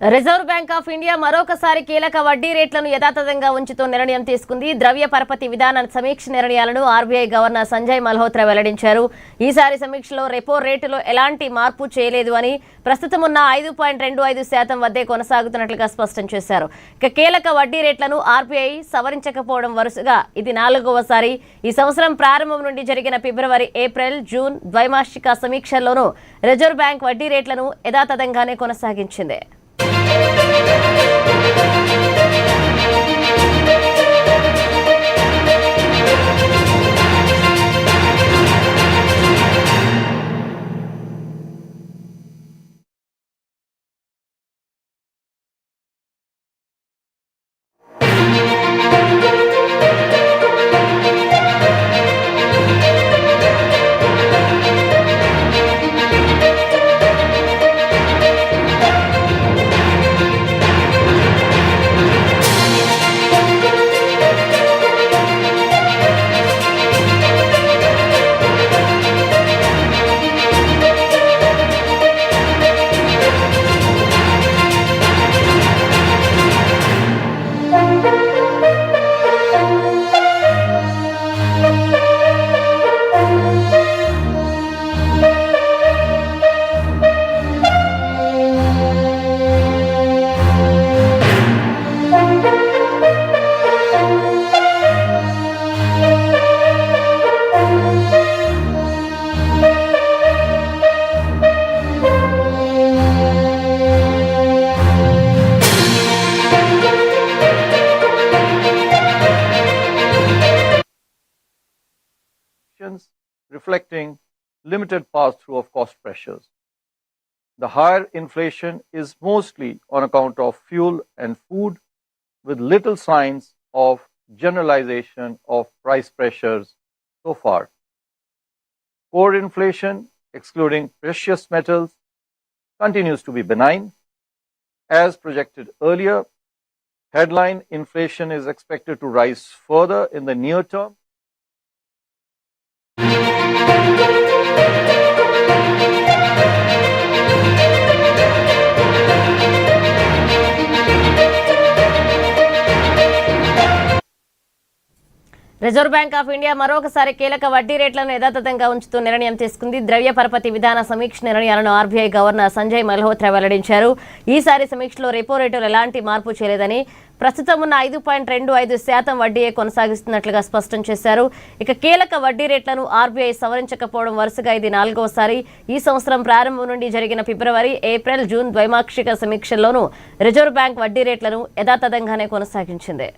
Reserve bank of India మరొకసారి కీలక వడ్డీ రేట్లను యథాతథంగా ఉంచుతూ నిర్ణయం తీసుకుంది. ద్రవ్య పరపతి విధాన సమీక్ష నిర్ణయాలను ఆర్బీఐ గవర్నర్ సంజయ్ మల్హోత్రా వెల్లడించారు. ఈసారి సమీక్షలో రెపో రేటులో ఎలాంటి మార్పు చేయలేదు అని, ప్రస్తుతం ఉన్న 5.25% వద్దే కొనసాగుతున్నట్లుగా స్పష్టం చేశారు. ఇక కీలక వడ్డీ రేట్లను ఆర్బీఐ సవరించకపోవడం వరుసగా ఇది 4వసారి. ఈ సంవత్సరం ప్రారంభం నుండి జరిగిన ఫిబ్రవరి, ఏప్రిల్, జూన్ ద్వైమాసిక సమీక్షల్లోనూ రిజర్వ్ బ్యాంక్ వడ్డీ రేట్లను యథాతథంగానే కొనసాగించింది. reflecting limited pass-through of cost pressures. The higher inflation is mostly on account of fuel and food, with little signs of generalization of price pressures so far. Core inflation, excluding precious metals, continues to be benign. As projected earlier, headline inflation is expected to rise further in the near term. Reserve bank of India మరొకసారి కీలక వడ్డీ రేట్లను యథాతథంగా ఉంచుతూ నిర్ణయం తీసుకుంది. ద్రవ్య పరపతి విధాన సమీక్ష నిర్ణయాలను ఆర్బీఐ గవర్నర్ సంజయ్ మల్హోత్రా వెల్లడించారు. ఈసారి సమీక్షలో రెపో రేటులో ఎలాంటి మార్పు చేయలేదని, ప్రస్తుతం ఉన్న 5.25% వడ్డీయే కొనసాగిస్తున్నట్లుగా స్పష్టం చేశారు. ఇక కీలక వడ్డీ రేట్లను ఆర్బీఐ సవరించకపోవడం వరుసగా ఇది 4వసారి. ఈ సంవత్సరం ప్రారంభం నుండి జరిగిన ఫిబ్రవరి, ఏప్రిల్, జూన్ ద్వైమాసిక సమీక్షల్లోనూ రిజర్వ్ బ్యాంక్ వడ్డీ రేట్లను యథాతథంగానే కొనసాగించింది.